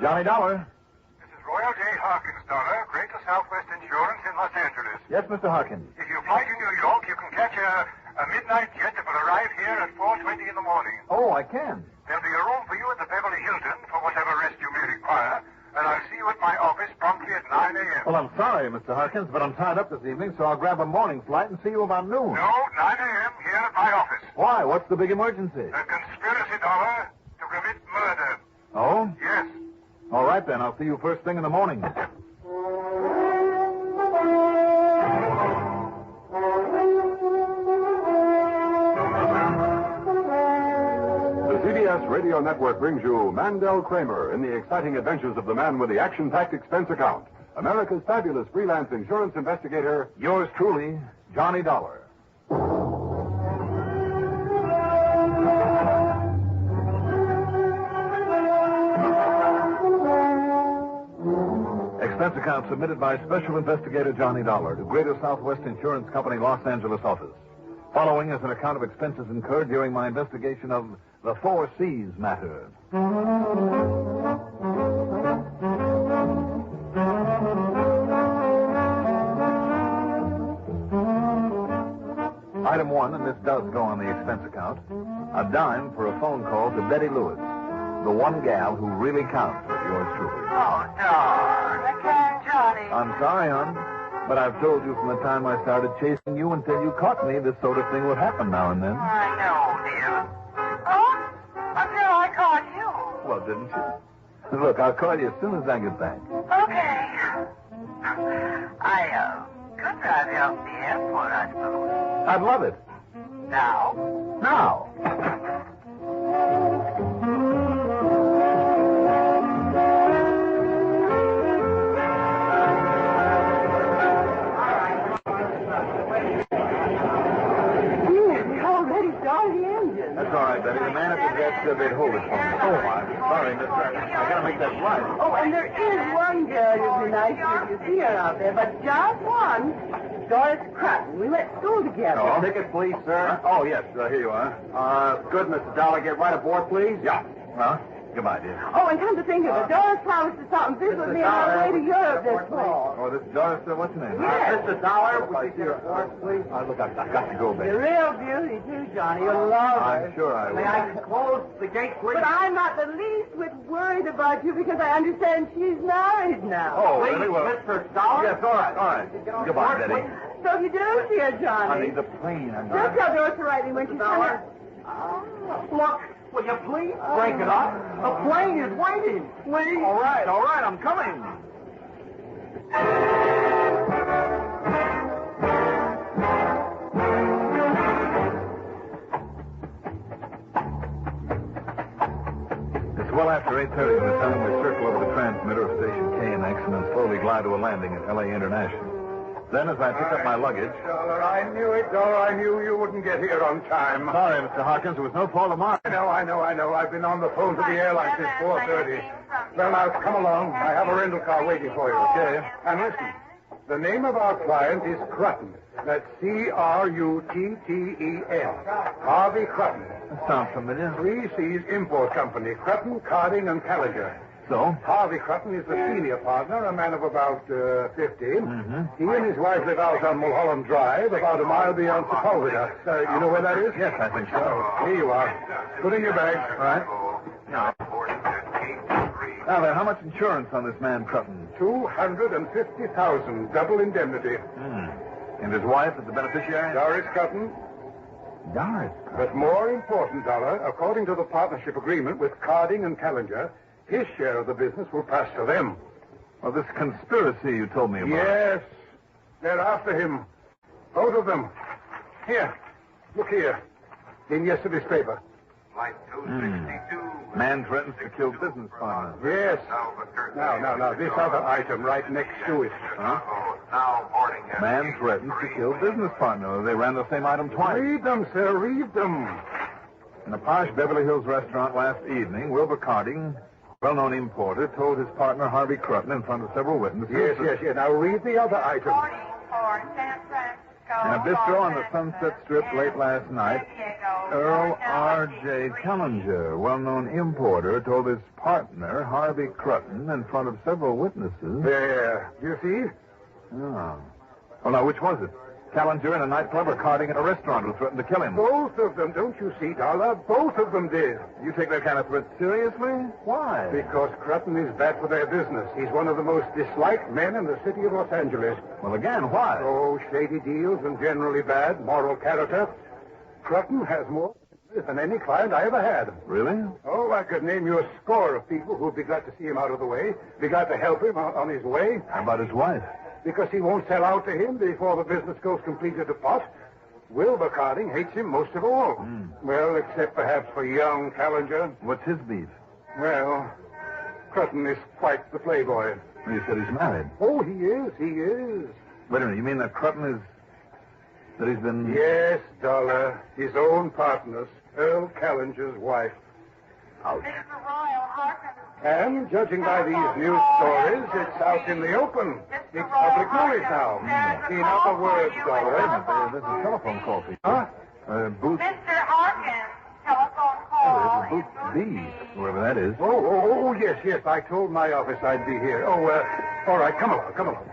Johnny Dollar. This is Royal J. Harkins, Dollar, Greater Southwest Insurance in Los Angeles. Yes, Mr. Harkins. If you fly to New York, you can catch a midnight jet that will arrive here at 4:20 in the morning. Oh, I can. There'll be a room for you at the Beverly Hilton for whatever rest you may require, and I'll see you at my office promptly at 9 a.m. Well, I'm sorry, Mr. Harkins, but I'm tied up this evening, so I'll grab a morning flight and see you about noon. No, 9 a.m. here at my office. Why? What's the big emergency? A conspiracy, Dollar, to commit murder. Oh? Yes. All right, then. I'll see you first thing in the morning. CBS Radio Network brings you Mandel Kramer in the exciting adventures of the man with the action-packed expense account. America's fabulous freelance insurance investigator. Yours truly, Johnny Dollar. Expense account submitted by Special Investigator Johnny Dollar to Greater Southwest Insurance Company, Los Angeles office. Following is an account of expenses incurred during my investigation of the 4 C's matter. Item 1, and this does go on the expense account, a dime for a phone call to Betty Lewis, the one gal who really counts for yours truly. Oh, darn. I can't, Johnny. I'm sorry, hon, but I've told you from the time I started chasing you until you caught me, this sort of thing would happen now and then. I know, dear. Oh, until I caught you. Well, didn't you? Look, I'll call you as soon as I get back. Okay. I could drive you up to the airport, I suppose. I'd love it. Now? Now. That's all right, Betty. The man at the desk said they'd hold it for me. Oh, I'm sorry, mister. I gotta make that flight. Oh, and there is one girl who'd be nice if you see her out there, but just one. Doris Crutton. We went to school together. Oh. Ticket, please, sir. Oh, yes, here you are. Good, Mr. Dollar. Get right aboard, please. Yeah. Well, goodbye, dear. Oh, and come to think of it, Doris promised to stop and visit with me on our way to Europe this fall. Oh, this is Doris, what's your name? Yes. Mr. Dollar, would you get aboard, please? Look, I've got to go, baby. You're a real beauty, too, Johnny. You'll love her. I'm sure I will. May I close the gate, please? But I'm not the least bit worried about you because I understand she's married now. Oh, Please, really? Well, Mr. Dollar? yes, all right. Goodbye, Betty. So if you do see her, Johnny, Honey, the plane. just tell Doris to write me when she's Dollar? coming. Look, will you please break it up? The plane is waiting. Please. All right, I'm coming. It's well after 8:30 by the time we circle over the transmitter of station KNX and then slowly glide to a landing at L.A. International. Then, as I pick up my luggage... Dollar, I knew it, Dollar. I knew you wouldn't get here on time. Sorry, Mr. Harkins. It was no fault of mine. I know. I've been on the phone to the airline since 4:30. Well, now, come along. I have a rental car waiting for you. Okay. And listen, the name of our client is Crutton. That's C-R-U-T-T-E-N. Harvey Crutton. That sounds familiar. 3 C's Import Company. Crutton, Carding, and Callagher. So? Harvey Crutton is the senior partner, a man of about 50. Mm-hmm. He and his wife live out on Mulholland Drive, about a mile beyond Sepulveda. You know where that is? Yes, I think so. Here you are. Put in your bag. All right. Now then, how much insurance on this man Crutton? $250,000, double indemnity. And his wife is the beneficiary? Doris Crutton. Doris. But more important, Dollar, according to the partnership agreement with Carding and Callagher, his share of the business will pass to them. Well, this conspiracy you told me about. Yes. They're after him. Both of them. Here. Look here. In yesterday's paper. Flight 262. Man threatens to kill business partner. Yes. Now, this other item right next to it. Huh? Now boarding. Man threatens to kill business partner. They ran the same item twice. Read them, sir. Read them. In a posh Beverly Hills restaurant last evening, Wilbur Carding, well-known importer, told his partner Harvey Crutton in front of several witnesses. Yes. Now read the other item. Boarding for San Francisco. In a bistro on the Sunset Strip late last night, Earl R.J. Kellinger, well-known importer, told his partner, Harvey Crutton, in front of several witnesses. There. You see? Oh. Well, now, which was it? Kellinger in a nightclub or Carding at a restaurant who threatened to kill him? Both of them, don't you see, Dollar? Both of them did. You take that kind of threat seriously? Why? Because Crutton is bad for their business. He's one of the most disliked men in the city of Los Angeles. Well, again, why? Oh, shady deals and generally bad moral character. Crutton has more than any client I ever had. Really? Oh, I could name you a score of people who'd be glad to see him out of the way, be glad to help him on his way. How about his wife? Because he won't sell out to him before the business goes completely to pot. Wilbur Carding hates him most of all. Well, except perhaps for young Callinger. What's his beef? Well, Crutton is quite the playboy. Well, you said he's married. Oh, he is. Wait a minute, you mean that Crutton is... that he's been... Yes, Dollar. His own partner's, Earl Callinger's wife. Ouch. Mr. Royal Harkins. And, judging by these news stories, it's out in the open. It's public knowledge now. In other words, Dollar... There's a telephone call for you. Huh? Booth... Mr. Harkins, telephone call. Booth B, whoever that is. Oh, yes. I told my office I'd be here. All right, come along.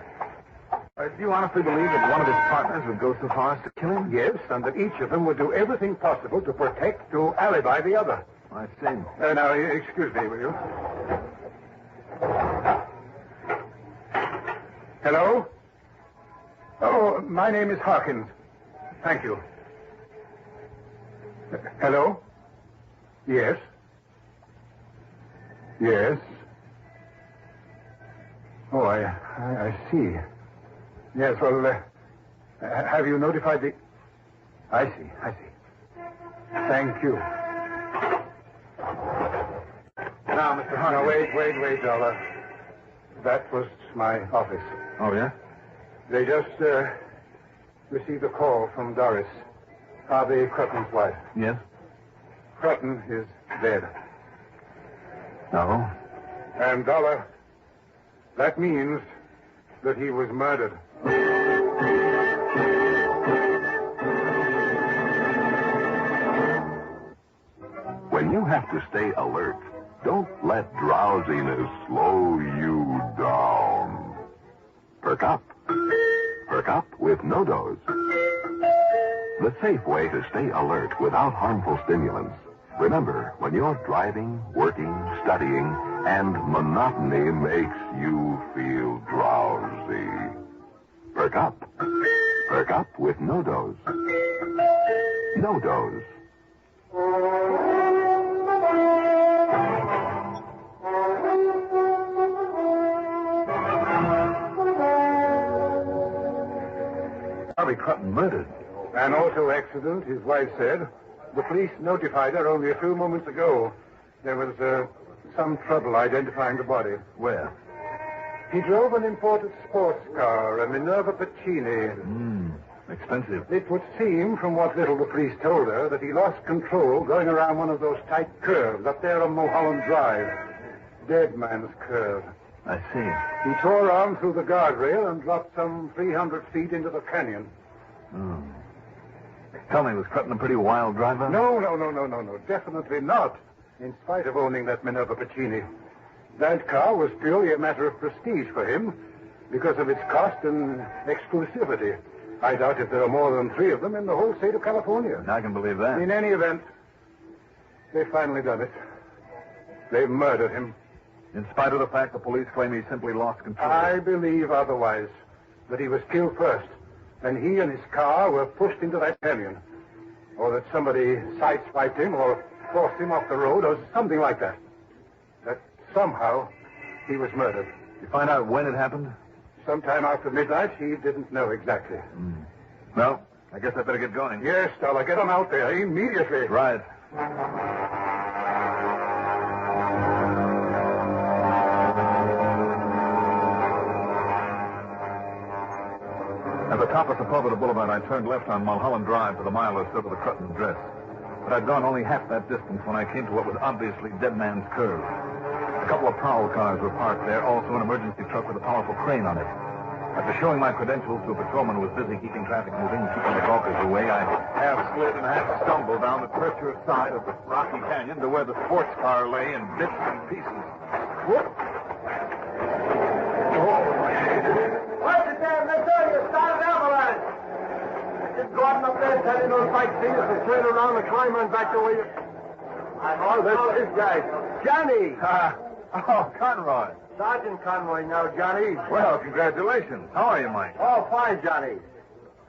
Do you honestly believe that one of his partners would go so far as to kill him? Yes, and that each of them would do everything possible to protect, to alibi the other. I see. Now, excuse me, will you? Hello? Oh, my name is Harkins. Thank you. Hello? Yes? Yes? Oh, I see. Yes, well, have you notified the... I see. Thank you. Now, Mr. Harkins. Now, wait, Dollar. That was my office. Oh, yeah? They just received a call from Doris, Harvey Crutton's wife. Yes? Crutton is dead. No. And, Dollar, that means that he was murdered. When you have to stay alert, don't let drowsiness slow you down. Perk up. Perk up with No-Dose. The safe way to stay alert without harmful stimulants. Remember, when you're driving, working, studying, and monotony makes you feel drowsy. Perk up. Perk up with No-Dose. No-Dose. Harvey Crutton murdered. An auto accident, his wife said. The police notified her only a few moments ago. There was some trouble identifying the body. Where? He drove an imported sports car, a Minerva Pacini. Expensive. It would seem, from what little the police told her, that he lost control going around one of those tight curves up there on Mulholland Drive. Dead Man's Curve. I see. He tore on through the guardrail and dropped some 300 feet into the canyon. Oh. Tell me, was Crutton a pretty wild driver? No. Definitely not. In spite of owning that Minerva Pacini. That car was purely a matter of prestige for him because of its cost and exclusivity. I doubt if there are more than 3 of them in the whole state of California. I can believe that. In any event, they've finally done it. They've murdered him. In spite of the fact the police claim he simply lost control. I believe otherwise. That he was killed first. And he and his car were pushed into that canyon. Or that somebody sideswiped him or forced him off the road or something like that. That somehow he was murdered. Did you find out when it happened? Sometime after midnight, he didn't know exactly. Well, I guess I better get going. Yes, Dollar, get him out there immediately. Right. At the top of Sepulveda Boulevard, I turned left on Mulholland Drive for the mile or so to the Crutton Dress. But I'd gone only half that distance when I came to what was obviously Dead Man's Curve. A couple of prowl cars were parked there, also an emergency truck with a powerful crane on it. After showing my credentials to a patrolman who was busy keeping traffic moving and keeping the gawkers away, I half slid and half stumbled down the treacherous side of the rocky canyon to where the sports car lay in bits and pieces. Whoop! What's the damn matter? You started avalanche. Just go out up there, tell you those sightseers to turn around and climb on back the way you... Oh, this guy. Johnny! Oh, Conroy. Sergeant Conroy now, Johnny. Well, congratulations. How are you, Mike? Oh, fine, Johnny.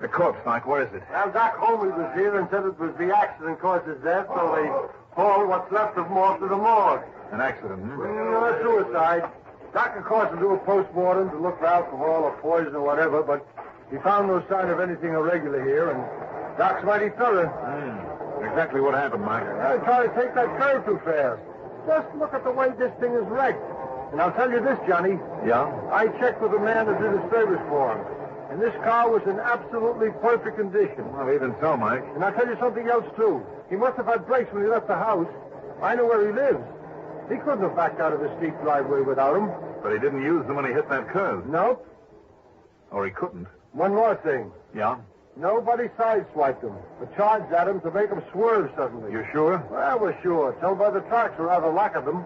The corpse, Mike, where is it? Well, Doc Holmes was here and said it was the accident caused his death, so they hauled what's left of him off to the morgue. An accident, hmm? No, suicide. Doc, of course, will do a post-mortem to look for alcohol or poison or whatever, but he found no sign of anything irregular here, and Doc's mighty thorough. Exactly what happened, Mike. I try to take that curve too fast. Just look at the way this thing is wrecked. And I'll tell you this, Johnny. Yeah? I checked with the man that did his service for him. And this car was in absolutely perfect condition. Well, even so, Mike. And I'll tell you something else, too. He must have had brakes when he left the house. I know where he lives. He couldn't have backed out of the steep driveway without him. But he didn't use them when he hit that curve. Nope. Or he couldn't. One more thing. Yeah? Nobody sideswiped him, but charged at him to make him swerve suddenly. You sure? Well, we're sure. Tell by the tracks, or rather lack of them.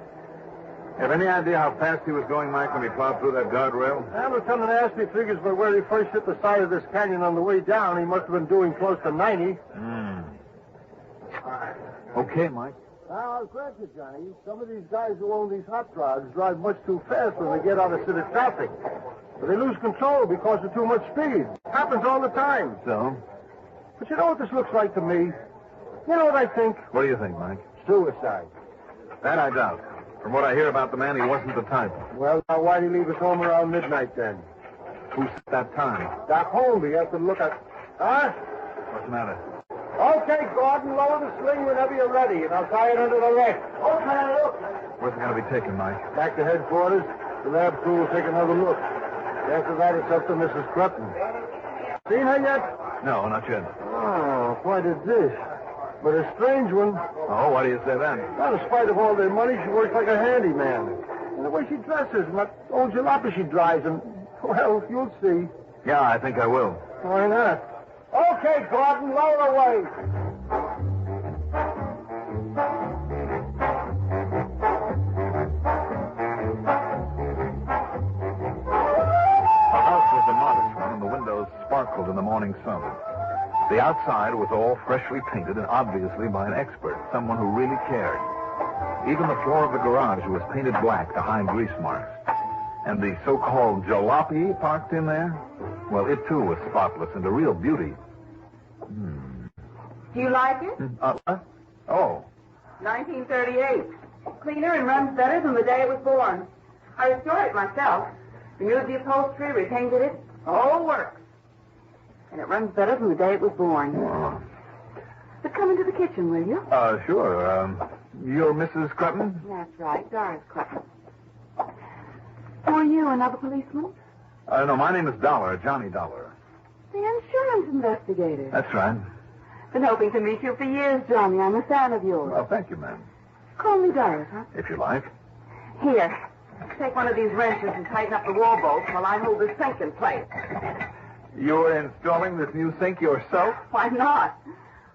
Have any idea how fast he was going, Mike, when he plowed through that guardrail? Well, Lieutenant Ashby figures by where he first hit the side of this canyon on the way down, he must have been doing close to 90. Okay, Mike. Now, I'll grant you, Johnny, some of these guys who own these hot rods drive much too fast when they get out of city traffic. But they lose control because of too much speed. Happens all the time. So? But you know what this looks like to me? You know what I think? What do you think, Mike? Suicide. That I doubt. From what I hear about the man, he wasn't the type. Well, now, why'd he leave us home around midnight, then? Who set that time? Doc Holmes, he has to look at... Huh? What's the matter? Okay, Gordon, lower the sling whenever you're ready, and I'll tie it under the wreck. Okay, look. Where's it going to be taken, Mike? Back to headquarters. The lab crew will take another look. After that, it's up to Mrs. Crutton. Seen her yet? No, not yet. Oh, quite a dish. But a strange one. Oh, why do you say that? Well, in spite of all their money, she works like a handyman. And the way she dresses and that old jalopy she drives, and, well, you'll see. Yeah, I think I will. Why not? Okay, Gordon, lower away. The house was a modest one, and the windows sparkled in the morning sun. The outside was all freshly painted, and obviously by an expert, someone who really cared. Even the floor of the garage was painted black to hide grease marks. And the so-called jalopy parked in there? Well, it too was spotless and a real beauty. Do you like it? What? Oh. 1938. Cleaner and runs better than the day it was born. I restored it myself. Removed the upholstery, repainted it. The whole works. And it runs better than the day it was born. Oh. But come into the kitchen, will you? Sure. You're Mrs. Crutton? That's right, Doris Crutton. Who are you, another policeman? No, my name is Dollar, Johnny Dollar. The insurance investigator. That's right. Been hoping to meet you for years, Johnny. I'm a fan of yours. Well, thank you, ma'am. Call me Doris, huh? If you like. Here. Take one of these wrenches and tighten up the wall bolts while I hold this sink in place. You're installing this new sink yourself? Why not?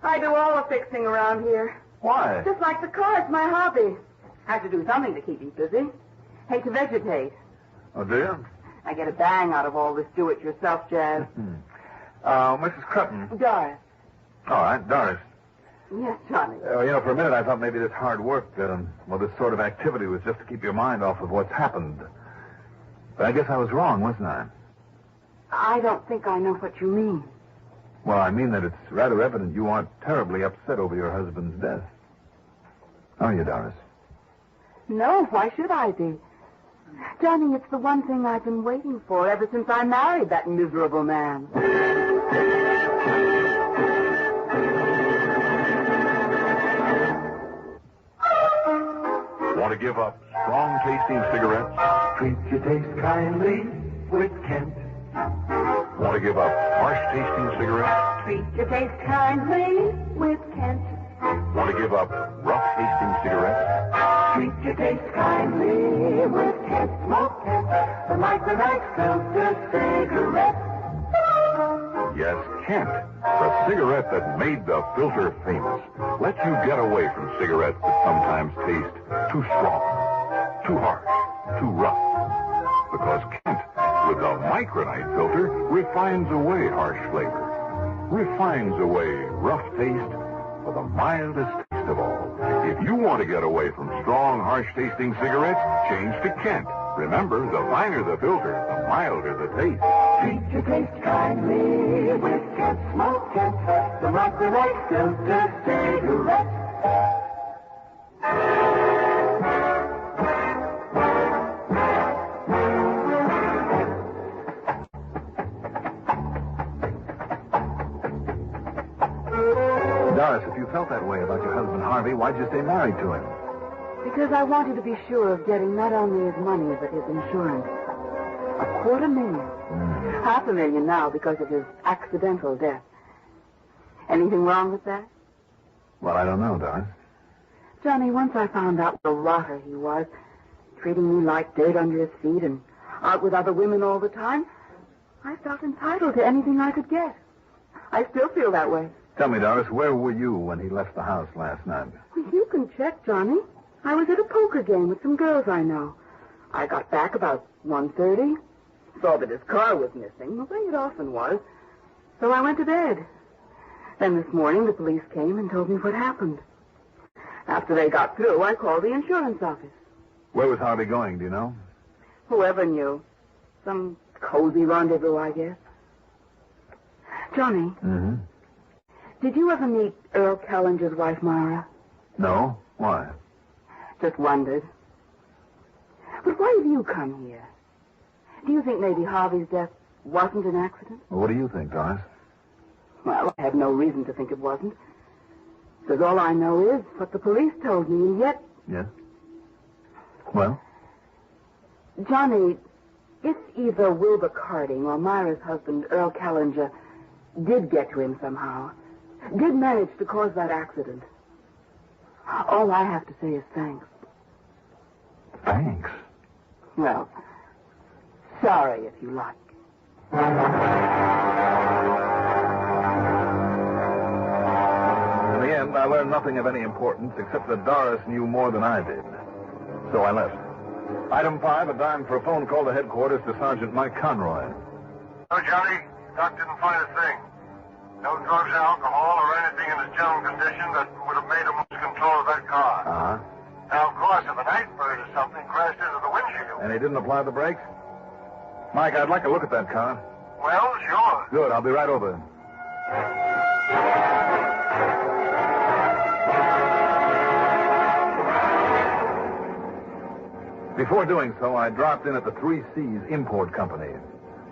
I do all the fixing around here. Why? Just like the car, it's my hobby. Have to do something to keep me busy. Hate to vegetate. Oh, do you? I get a bang out of all this do-it-yourself jazz. Mrs. Crutton. Doris. All right, Doris. Yes, Johnny. For a minute I thought maybe this hard work, this sort of activity was just to keep your mind off of what's happened. But I guess I was wrong, wasn't I? I don't think I know what you mean. Well, I mean that it's rather evident you aren't terribly upset over your husband's death. Are you, Doris? No, why should I be? Johnny, it's the one thing I've been waiting for ever since I married that miserable man. Want to give up strong tasting cigarettes? Treat your taste kindly with Kent. Want to give up harsh tasting cigarettes? Treat your taste kindly with Kent. Want to give up rough tasting cigarettes? Treat your taste kindly with Kent Smoke Kent, the micronite filter cigarette. Yes, Kent, the cigarette that made the filter famous. Lets you get away from cigarettes that sometimes taste too strong, too harsh, too rough. Because Kent, with the micronite filter, refines away harsh flavor, refines away rough taste for the mildest taste of all. If you want to get away from strong, harsh-tasting cigarettes, change to Kent. Remember, the finer the filter, the milder the taste. Treat your taste kindly with Kent Smoke Kent, the micronite filter cigarette. Doris, if you felt that way about your husband Harvey, why'd you stay married to him? Because I wanted to be sure of getting not only his money, but his insurance. $250,000. $500,000 now because of his accidental death. Anything wrong with that? Well, I don't know, Doris. Johnny, once I found out what a rotter he was, treating me like dirt under his feet and out with other women all the time, I felt entitled to anything I could get. I still feel that way. Tell me, Doris, where were you when he left the house last night? Well, you can check, Johnny. I was at a poker game with some girls I know. I got back about 1:30. Saw that his car was missing, the way it often was. So I went to bed. Then this morning the police came and told me what happened. After they got through, I called the insurance office. Where was Harvey going, do you know? Whoever knew. Some cozy rendezvous, I guess. Johnny, Mm-hmm. did you ever meet Earl Callenger's wife, Myra? No? Why? Just wondered. But why have you come here? Do you think maybe Harvey's death wasn't an accident? Well, what do you think, Doris? Well, I have no reason to think it wasn't. Because all I know is what the police told me, and yet... Yes? Well? Johnny, if either Wilbur Carding or Myra's husband, Earl Callenger, did get to him somehow, did manage to cause that accident, all I have to say is thanks. Thanks. Well, sorry if you like. In the end, I learned nothing of any importance except that Doris knew more than I did. So I left. Item 5, a dime for a phone call to headquarters to Sergeant Mike Conroy. No, Johnny. Doc didn't find a thing. No drugs or alcohol or anything in his general condition that would have made him lose control of that car. Uh-huh. Now, of course, if a night bird or something crashed into the windshield. And he didn't apply the brakes? Mike, I'd like a look at that car. Well, sure. Good, I'll be right over. Before doing so, I dropped in at the 3 C's Import Company.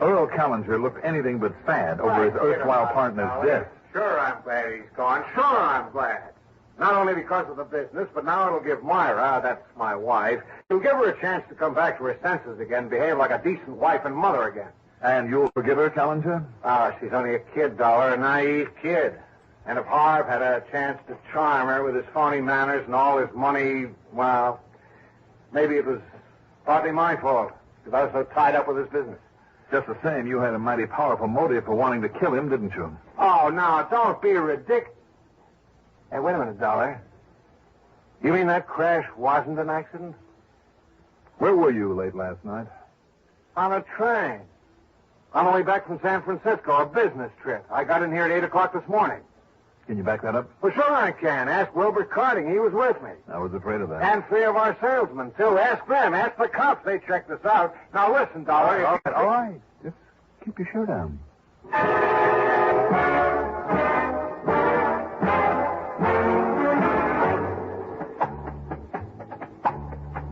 Earl Callenger looked anything but sad over his erstwhile partner's death. Sure, I'm glad he's gone. Sure, I'm glad. Not only because of the business, but now it'll give Myra, that's my wife, it'll give her a chance to come back to her senses again, behave like a decent wife and mother again. And you'll forgive her, Callenger? Ah, she's only a kid, Dollar, a naive kid. And if Harv had a chance to charm her with his phony manners and all his money, well, maybe it was partly my fault, because I was so tied up with his business. Just the same, you had a mighty powerful motive for wanting to kill him, didn't you? Oh, now, don't be ridiculous. Hey, wait a minute, Dollar. You mean that crash wasn't an accident? Where were you late last night? On a train. On the way back from San Francisco, a business trip. I got in here at 8 o'clock this morning. Can you back that up? Well, sure I can. Ask Wilbur Carding. He was with me. I was afraid of that. And 3 of our salesmen, too. Ask them. Ask the cops. They checked us out. Now, listen, Dollar. All right. Just keep your shirt on.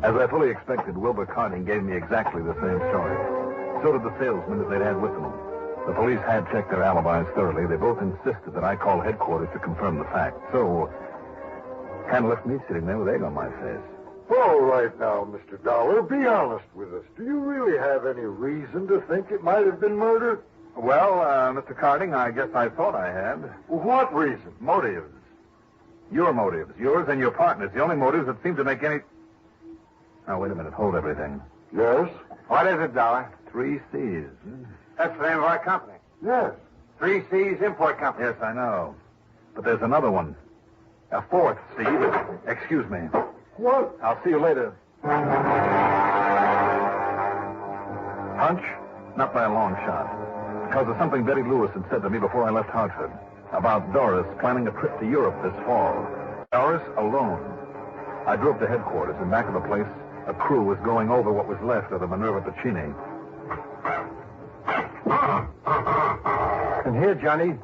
As I fully expected, Wilbur Carding gave me exactly the same story. So did the salesmen that they'd had with them. The police had checked their alibis thoroughly. They both insisted that I call headquarters to confirm the fact. So, kind of left me sitting there with egg on my face. All right now, Mr. Dollar, be honest with us. Do you really have any reason to think it might have been murder? Well, Mr. Carding, I guess I thought I had. What reason? Motives. Your motives. Yours and your partner's. The only motives that seem to make any... Now, wait a minute. Hold everything. Yes? What is it, Dollar? 3 C's. That's the name of our company. Yes. 3 C's Import Company. Yes, I know. But there's another one. A 4th C. Excuse me. What? I'll see you later. Hunch? Not by a long shot. Because of something Betty Lewis had said to me before I left Hartford. About Doris planning a trip to Europe this fall. Doris alone. I drove to headquarters, and back of the place, a crew was going over what was left of the Minerva Pacini. And here, Johnny,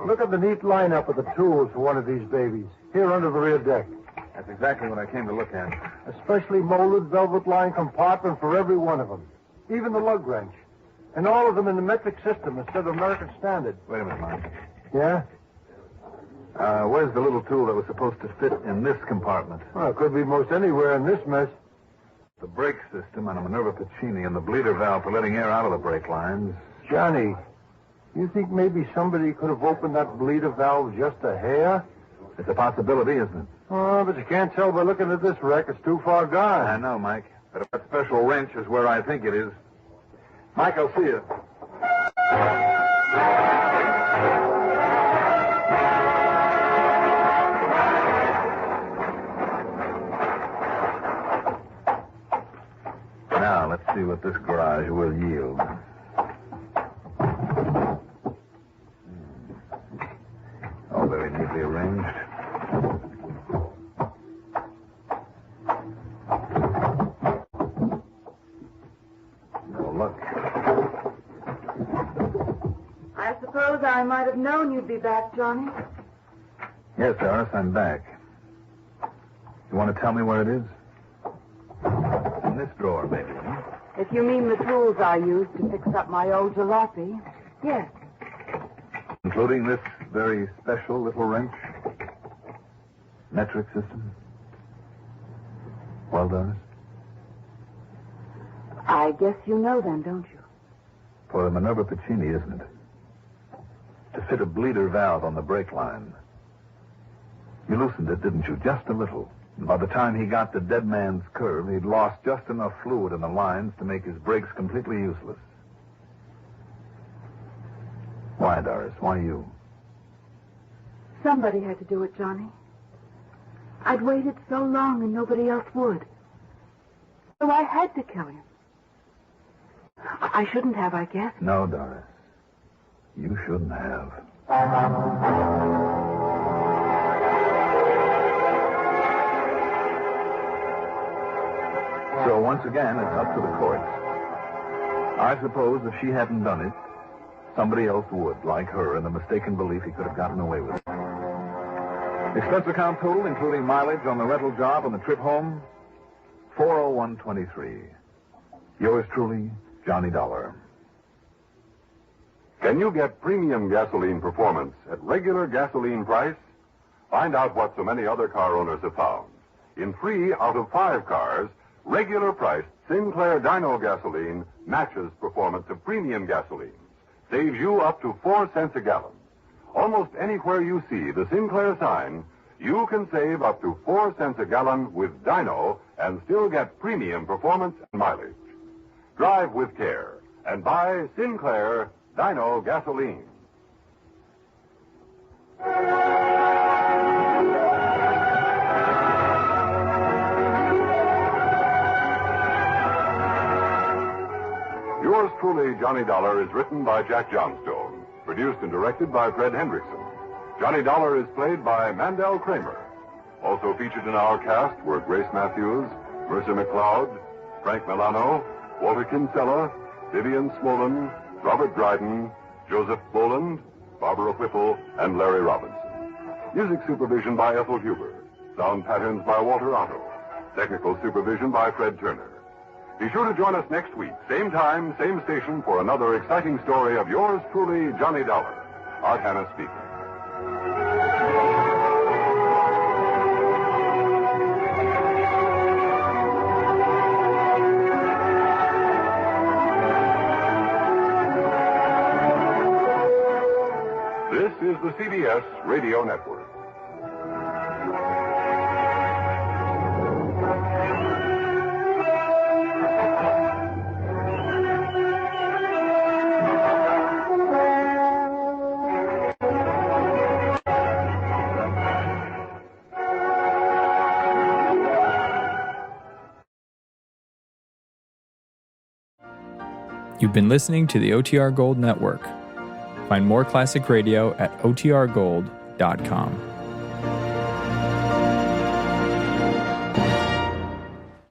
look at the neat lineup of the tools for one of these babies. Here under the rear deck. That's exactly what I came to look at. A specially molded velvet-lined compartment for every one of them. Even the lug wrench. And all of them in the metric system instead of American standard. Wait a minute, Mike. Yeah? Where's the little tool that was supposed to fit in this compartment? Well, it could be most anywhere in this mess. The brake system on a Minerva Pacini and the bleeder valve for letting air out of the brake lines. Johnny, you think maybe somebody could have opened that bleeder valve just a hair? It's a possibility, isn't it? Oh, but you can't tell by looking at this wreck. It's too far gone. I know, Mike. But if that special wrench is where I think it is. Mike, I'll see you. Now, let's see what this garage will yield. All very neatly arranged. Oh, look. I suppose I might have known you'd be back, Johnny. Yes, Doris, I'm back. You want to tell me where it is? In this drawer, maybe. Huh? If you mean the tools I used to fix up my old jalopy, yes. Including this very special little wrench? Metric system? Well, Doris? I guess you know then, don't you? For the Minerva Pacini, isn't it? To fit a bleeder valve on the brake line. You loosened it, didn't you? Just a little. And by the time he got to Dead Man's Curve, he'd lost just enough fluid in the lines to make his brakes completely useless. Why, Doris? Why you? Somebody had to do it, Johnny. I'd waited so long and nobody else would. So I had to kill him. I shouldn't have, I guess. No, Doris. You shouldn't have. So once again, it's up to the courts. I suppose if she hadn't done it, somebody else would, like her, in the mistaken belief he could have gotten away with it. Expense account total, including mileage on the rental job and the trip home, $401.23. Yours truly, Johnny Dollar. Can you get premium gasoline performance at regular gasoline price? Find out what so many other car owners have found. In 3 out of 5 cars, regular priced Sinclair Dyno gasoline matches performance of premium gasolines. Saves you up to 4 cents a gallon. Almost anywhere you see the Sinclair sign, you can save up to 4 cents a gallon with Dyno and still get premium performance and mileage. Drive with care and buy Sinclair Dyno gasoline. Yours truly, Johnny Dollar, is written by Jack Johnstone. Produced and directed by Fred Hendrickson. Johnny Dollar is played by Mandel Kramer. Also featured in our cast were Grace Matthews, Mercer McLeod, Frank Milano, Walter Kinsella, Vivian Smolin, Robert Dryden, Joseph Boland, Barbara Whipple, and Larry Robinson. Music supervision by Ethel Huber. Sound patterns by Walter Otto. Technical supervision by Fred Turner. Be sure to join us next week, same time, same station, for another exciting story of yours truly, Johnny Dollar. Art Hanna speaking. This is the CBS Radio Network. You've been listening to the OTR Gold Network. Find more classic radio at otrgold.com.